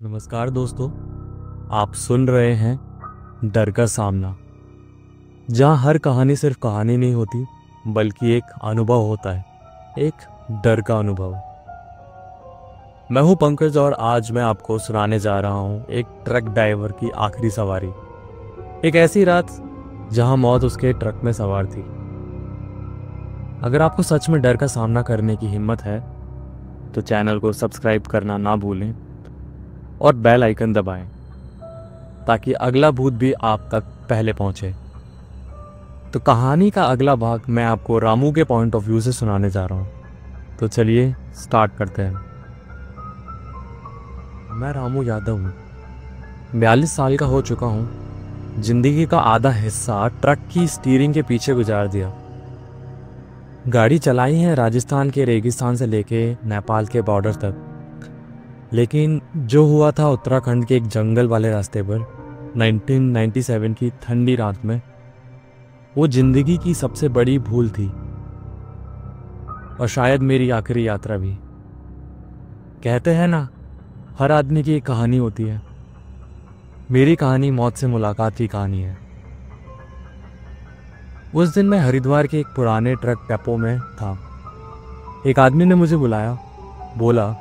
नमस्कार दोस्तों, आप सुन रहे हैं डर का सामना, जहां हर कहानी सिर्फ कहानी नहीं होती बल्कि एक अनुभव होता है, एक डर का अनुभव। मैं हूं पंकज और आज मैं आपको सुनाने जा रहा हूं एक ट्रक ड्राइवर की आखिरी सवारी। एक ऐसी रात जहां मौत उसके ट्रक में सवार थी। अगर आपको सच में डर का सामना करने की हिम्मत है तो चैनल को सब्सक्राइब करना ना भूलें और बेल आइकन दबाएं ताकि अगला भूत भी आप तक पहले पहुंचे। तो कहानी का अगला भाग मैं आपको रामू के पॉइंट ऑफ व्यू से सुनाने जा रहा हूं। तो चलिए स्टार्ट करते हैं। मैं रामू यादव हूँ, 42 साल का हो चुका हूँ। जिंदगी का आधा हिस्सा ट्रक की स्टीयरिंग के पीछे गुजार दिया। गाड़ी चलाई है राजस्थान के रेगिस्तान से लेके नेपाल के बॉर्डर तक, लेकिन जो हुआ था उत्तराखंड के एक जंगल वाले रास्ते पर 1997 की ठंडी रात में, वो जिंदगी की सबसे बड़ी भूल थी और शायद मेरी आखिरी यात्रा भी। कहते हैं ना, हर आदमी की एक कहानी होती है। मेरी कहानी मौत से मुलाकात की कहानी है। उस दिन मैं हरिद्वार के एक पुराने ट्रक डेपो में था। एक आदमी ने मुझे बुलाया, बोला,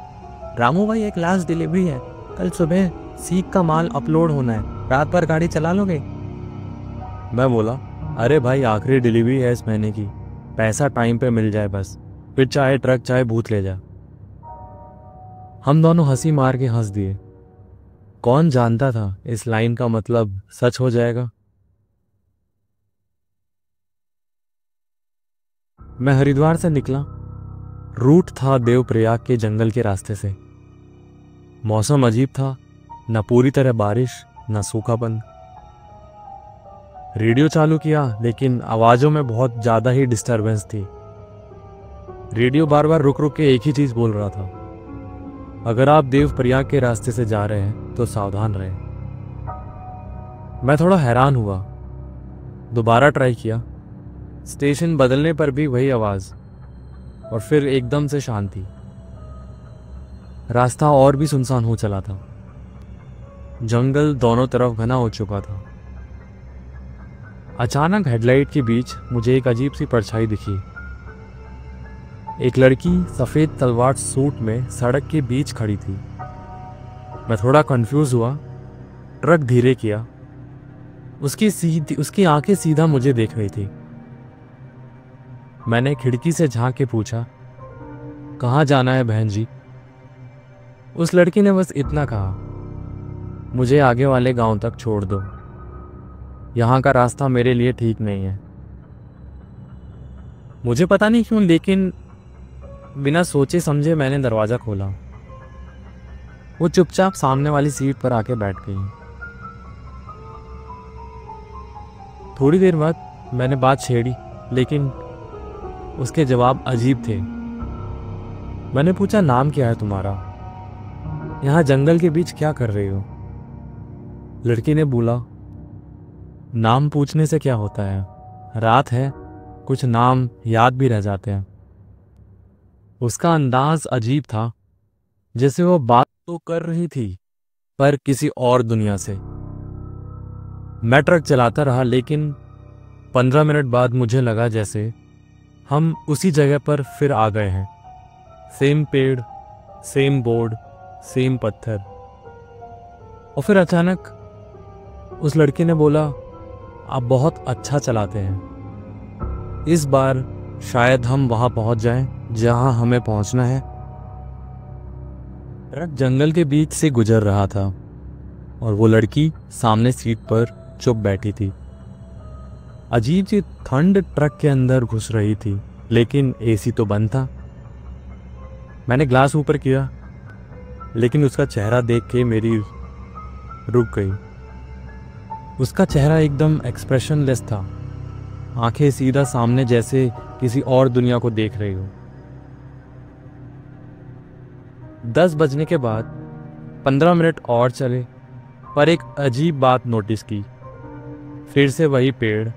रामू भाई एक लास्ट डिलीवरी है, कल सुबह सीख का माल अपलोड होना है, रात भर गाड़ी चला लोगे? मैं बोला, अरे भाई आखिरी डिलीवरी है इस महीने की, पैसा टाइम पे मिल जाए बस, फिर चाहे ट्रक चाहे भूत ले जा। हम दोनों हंसी मार के हंस दिए। कौन जानता था इस लाइन का मतलब सच हो जाएगा। मैं हरिद्वार से निकला। रूट था देवप्रयाग के जंगल के रास्ते से। मौसम अजीब था, न पूरी तरह बारिश न सूखापन। रेडियो चालू किया लेकिन आवाजों में बहुत ज्यादा ही डिस्टरबेंस थी। रेडियो बार बार रुक रुक के एक ही चीज बोल रहा था, अगर आप देवप्रयाग के रास्ते से जा रहे हैं तो सावधान रहें। मैं थोड़ा हैरान हुआ, दोबारा ट्राई किया। स्टेशन बदलने पर भी वही आवाज और फिर एकदम से शांति। रास्ता और भी सुनसान हो चला था। जंगल दोनों तरफ घना हो चुका था। अचानक हेडलाइट के बीच मुझे एक अजीब सी परछाई दिखी। एक लड़की सफेद तलवार सूट में सड़क के बीच खड़ी थी। मैं थोड़ा कंफ्यूज हुआ। ट्रक धीरे किया। उसकी आंखें सीधा मुझे देख रही थी। मैंने खिड़की से झांक के पूछा, कहाँ जाना है बहन जी? उस लड़की ने बस इतना कहा, मुझे आगे वाले गांव तक छोड़ दो, यहाँ का रास्ता मेरे लिए ठीक नहीं है। मुझे पता नहीं क्यों, लेकिन बिना सोचे समझे मैंने दरवाजा खोला। वो चुपचाप सामने वाली सीट पर आके बैठ गई। थोड़ी देर बाद मैंने बात छेड़ी, लेकिन उसके जवाब अजीब थे। मैंने पूछा, नाम क्या है तुम्हारा? यहाँ जंगल के बीच क्या कर रही हो? लड़की ने बोला, नाम पूछने से क्या होता है, रात है, कुछ नाम याद भी रह जाते हैं। उसका अंदाज अजीब था, जैसे वो बात तो कर रही थी पर किसी और दुनिया से। मैं ट्रक चलाता रहा, लेकिन 15 मिनट बाद मुझे लगा जैसे हम उसी जगह पर फिर आ गए हैं। सेम पेड़, सेम बोर्ड, सेम पत्थर। और फिर अचानक उस लड़की ने बोला, आप बहुत अच्छा चलाते हैं, इस बार शायद हम वहां पहुंच जाएं जहां हमें पहुंचना है। ट्रक जंगल के बीच से गुजर रहा था और वो लड़की सामने सीट पर चुप बैठी थी। अजीब सी ठंड ट्रक के अंदर घुस रही थी, लेकिन एसी तो बंद था। मैंने ग्लास ऊपर किया, लेकिन उसका चेहरा देख के मेरी रुक गई। उसका चेहरा एकदम एक्सप्रेशनलेस था, आंखें सीधा सामने, जैसे किसी और दुनिया को देख रही हो। 10 बजने के बाद 15 मिनट और चले, पर एक अजीब बात नोटिस की। फिर से वही पेड़,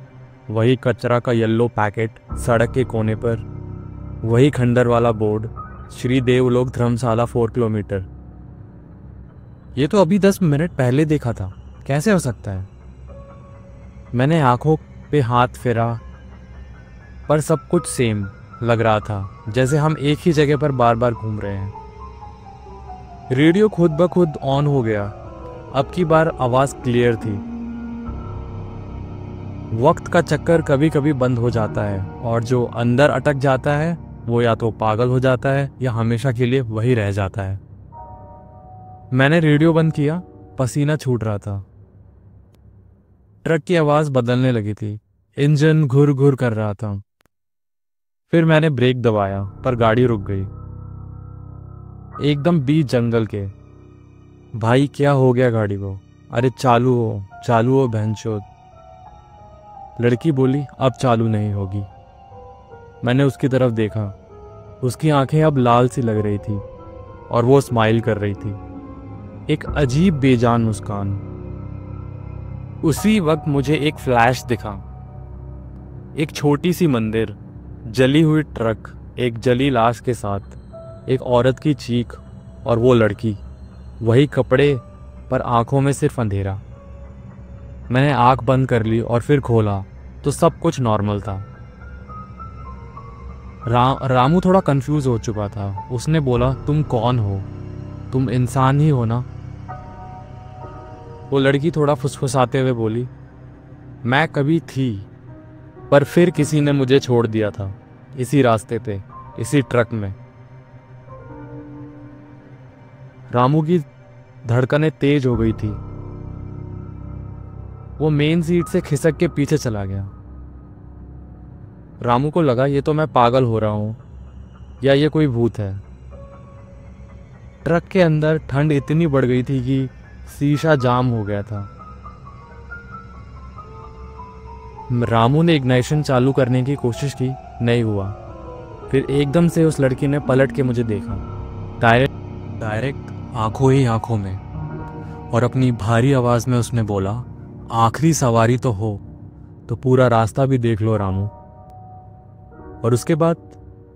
वही कचरा का येलो पैकेट सड़क के कोने पर, वही खंडर वाला बोर्ड, श्री देवलोक धर्मशाला 4 किलोमीटर। ये तो अभी 10 मिनट पहले देखा था, कैसे हो सकता है? मैंने आंखों पे हाथ फेरा, पर सब कुछ सेम लग रहा था, जैसे हम एक ही जगह पर बार बार घूम रहे हैं। रेडियो खुद ब खुद ऑन हो गया। अब की बार आवाज़ क्लियर थी। वक्त का चक्कर कभी कभी बंद हो जाता है, और जो अंदर अटक जाता है वो या तो पागल हो जाता है या हमेशा के लिए वही रह जाता है। मैंने रेडियो बंद किया, पसीना छूट रहा था। ट्रक की आवाज़ बदलने लगी थी, इंजन घुर घुर कर रहा था। फिर मैंने ब्रेक दबाया, पर गाड़ी रुक गई, एकदम बीच जंगल के। भाई क्या हो गया गाड़ी को? अरे चालू हो बहनचोद। लड़की बोली, अब चालू नहीं होगी। मैंने उसकी तरफ देखा, उसकी आंखें अब लाल सी लग रही थी और वो स्माइल कर रही थी, एक अजीब बेजान मुस्कान। उसी वक्त मुझे एक फ्लैश दिखा, एक छोटी सी मंदिर, जली हुई ट्रक, एक जली लाश के साथ एक औरत की चीख, और वो लड़की, वही कपड़े पर आंखों में सिर्फ अंधेरा। मैंने आंख बंद कर ली और फिर खोला तो सब कुछ नॉर्मल था। रामू थोड़ा कंफ्यूज हो चुका था। उसने बोला, तुम कौन हो? तुम इंसान ही हो ना? वो लड़की थोड़ा फुसफुसाते हुए बोली, मैं कभी थी, पर फिर किसी ने मुझे छोड़ दिया था, इसी रास्ते पे, इसी ट्रक में। रामू की धड़कनें तेज हो गई थी। वो मेन सीट से खिसक के पीछे चला गया। रामू को लगा ये तो मैं पागल हो रहा हूं या ये कोई भूत है। ट्रक के अंदर ठंड इतनी बढ़ गई थी कि शीशा जाम हो गया था। रामू ने इग्नाइशन चालू करने की कोशिश की, नहीं हुआ। फिर एकदम से उस लड़की ने पलट के मुझे देखा, डायरेक्ट आंखों ही आंखों में, और अपनी भारी आवाज में उसने बोला, आखिरी सवारी तो हो तो पूरा रास्ता भी देख लो रामू। और उसके बाद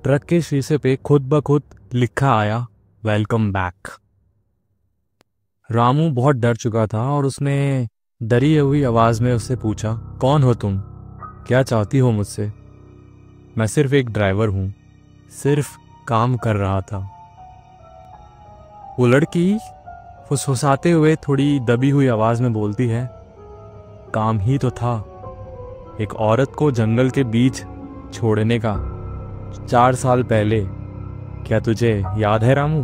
ट्रक के शीशे पे खुद ब खुद लिखा आया, वेलकम बैक। रामू बहुत डर चुका था और उसने डरी हुई आवाज में उससे पूछा, कौन हो तुम? क्या चाहती हो मुझसे? मैं सिर्फ एक ड्राइवर हूं, सिर्फ काम कर रहा था। वो लड़की फुसफुसाते हुए थोड़ी दबी हुई आवाज में बोलती है, काम ही तो था, एक औरत को जंगल के बीच छोड़ने का, 4 साल पहले। क्या तुझे याद है रामू?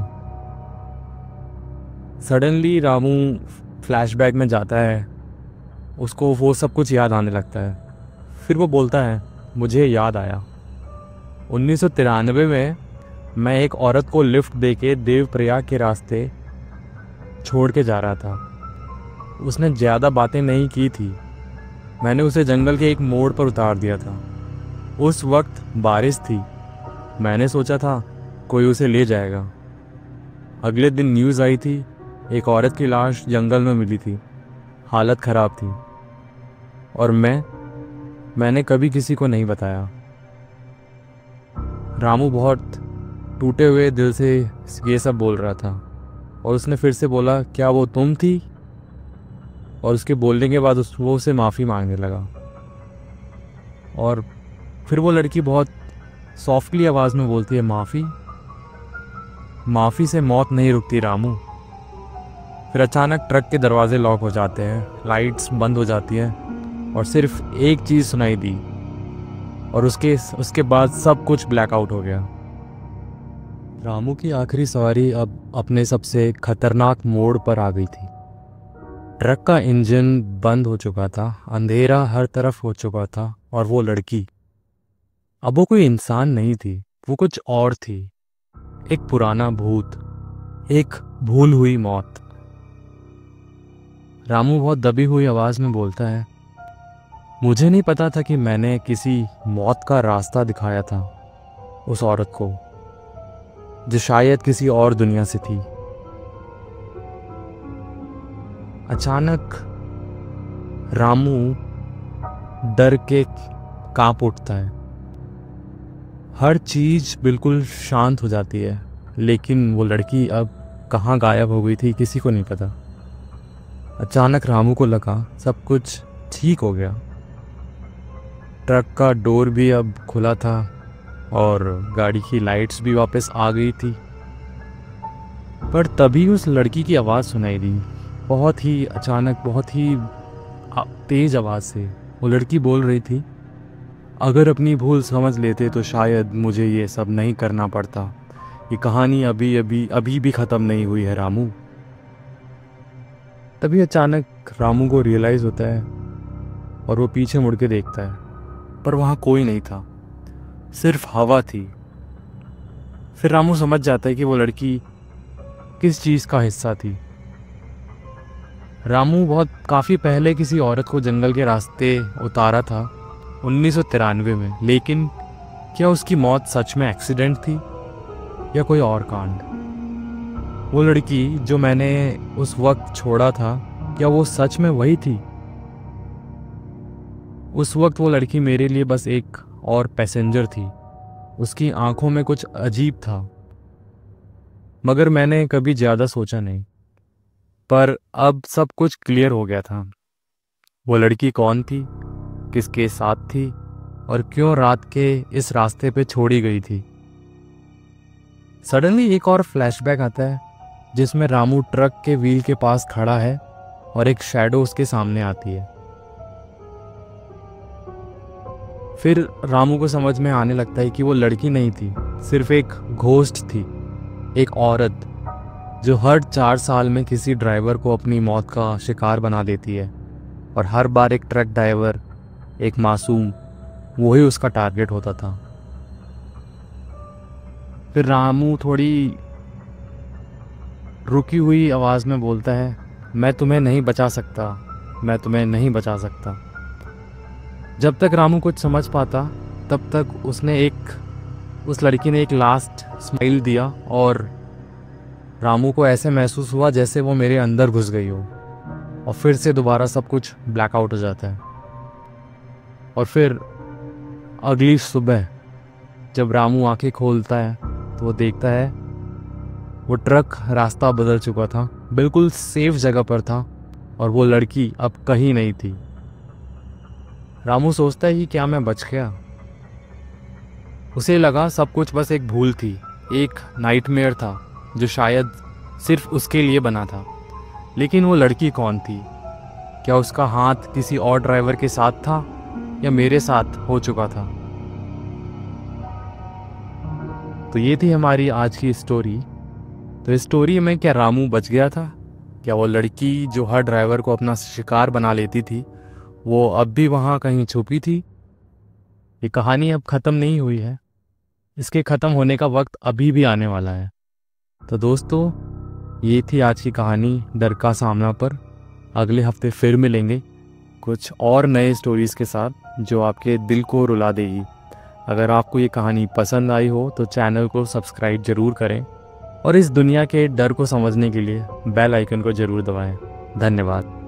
सडनली रामू फ्लैशबैक में जाता है, उसको वो सब कुछ याद आने लगता है। फिर वो बोलता है, मुझे याद आया, 1993 में मैं एक औरत को लिफ्ट देके देवप्रयाग के रास्ते छोड़ के जा रहा था। उसने ज़्यादा बातें नहीं की थी। मैंने उसे जंगल के एक मोड़ पर उतार दिया था। उस वक्त बारिश थी। मैंने सोचा था कोई उसे ले जाएगा। अगले दिन न्यूज़ आई थी, एक औरत की लाश जंगल में मिली थी, हालत ख़राब थी। और मैंने कभी किसी को नहीं बताया। रामू बहुत टूटे हुए दिल से ये सब बोल रहा था, और उसने फिर से बोला, क्या वो तुम थी? और उसके बोलने के बाद वो उसे माफ़ी मांगने लगा। और फिर वो लड़की बहुत सॉफ्टली आवाज़ में बोलती है, माफ़ी से मौत नहीं रुकती रामू। फिर अचानक ट्रक के दरवाजे लॉक हो जाते हैं, लाइट्स बंद हो जाती है, और सिर्फ एक चीज़ सुनाई दी, और उसके बाद सब कुछ ब्लैकआउट हो गया। रामू की आखिरी सवारी अब अपने सबसे खतरनाक मोड़ पर आ गई थी। ट्रक का इंजन बंद हो चुका था, अंधेरा हर तरफ हो चुका था, और वो लड़की अब वो कोई इंसान नहीं थी, वो कुछ और थी, एक पुराना भूत, एक भूल हुई मौत। रामू बहुत दबी हुई आवाज में बोलता है, मुझे नहीं पता था कि मैंने किसी मौत का रास्ता दिखाया था उस औरत को, जो शायद किसी और दुनिया से थी। अचानक रामू डर के कांप उठता है। हर चीज बिल्कुल शांत हो जाती है, लेकिन वो लड़की अब कहाँ गायब हो गई थी किसी को नहीं पता। अचानक रामू को लगा सब कुछ ठीक हो गया। ट्रक का डोर भी अब खुला था और गाड़ी की लाइट्स भी वापस आ गई थी। पर तभी उस लड़की की आवाज़ सुनाई दी, बहुत ही अचानक, बहुत ही तेज़ आवाज़ से। वो लड़की बोल रही थी, अगर अपनी भूल समझ लेते तो शायद मुझे ये सब नहीं करना पड़ता। ये कहानी अभी भी ख़त्म नहीं हुई है रामू। तभी अचानक रामू को रियलाइज़ होता है और वो पीछे मुड़ के देखता है, पर वहाँ कोई नहीं था, सिर्फ हवा थी। फिर रामू समझ जाता है कि वो लड़की किस चीज़ का हिस्सा थी। रामू बहुत काफ़ी पहले किसी औरत को जंगल के रास्ते उतारा था 1993 में, लेकिन क्या उसकी मौत सच में एक्सीडेंट थी या कोई और कांड? वो लड़की जो मैंने उस वक्त छोड़ा था, क्या वो सच में वही थी? उस वक्त वो लड़की मेरे लिए बस एक और पैसेंजर थी। उसकी आंखों में कुछ अजीब था, मगर मैंने कभी ज़्यादा सोचा नहीं। पर अब सब कुछ क्लियर हो गया था। वो लड़की कौन थी, किसके साथ थी और क्यों रात के इस रास्ते पे छोड़ी गई थी। सडनली एक और फ्लैशबैक आता है जिसमें रामू ट्रक के व्हील के पास खड़ा है और एक शैडो उसके सामने आती है। फिर रामू को समझ में आने लगता है कि वो लड़की नहीं थी, सिर्फ एक घोस्ट थी, एक औरत जो हर 4 साल में किसी ड्राइवर को अपनी मौत का शिकार बना देती है, और हर बार एक ट्रक ड्राइवर, एक मासूम, वही उसका टारगेट होता था। फिर रामू थोड़ी रुकी हुई आवाज़ में बोलता है, मैं तुम्हें नहीं बचा सकता, मैं तुम्हें नहीं बचा सकता। जब तक रामू कुछ समझ पाता तब तक उस लड़की ने एक लास्ट स्माइल दिया और रामू को ऐसे महसूस हुआ जैसे वो मेरे अंदर घुस गई हो, और फिर से दोबारा सब कुछ ब्लैकआउट हो जाता है। और फिर अगली सुबह जब रामू आंखें खोलता है तो वो देखता है वो ट्रक रास्ता बदल चुका था, बिल्कुल सेफ जगह पर था, और वो लड़की अब कहीं नहीं थी। रामू सोचता है कि क्या मैं बच गया? उसे लगा सब कुछ बस एक भूल थी, एक नाइटमेयर था जो शायद सिर्फ उसके लिए बना था। लेकिन वो लड़की कौन थी? क्या उसका हाथ किसी और ड्राइवर के साथ था या मेरे साथ हो चुका था? तो ये थी हमारी आज की स्टोरी। तो इस स्टोरी में क्या रामू बच गया था? क्या वो लड़की जो हर ड्राइवर को अपना शिकार बना लेती थी, वो अब भी वहाँ कहीं छुपी थी? ये कहानी अब ख़त्म नहीं हुई है, इसके ख़त्म होने का वक्त अभी भी आने वाला है। तो दोस्तों, ये थी आज की कहानी डर का सामना पर। अगले हफ्ते फिर मिलेंगे कुछ और नए स्टोरीज़ के साथ जो आपके दिल को रुला देगी। अगर आपको ये कहानी पसंद आई हो तो चैनल को सब्सक्राइब ज़रूर करें और इस दुनिया के डर को समझने के लिए बेल आइकन को ज़रूर दबाएं। धन्यवाद।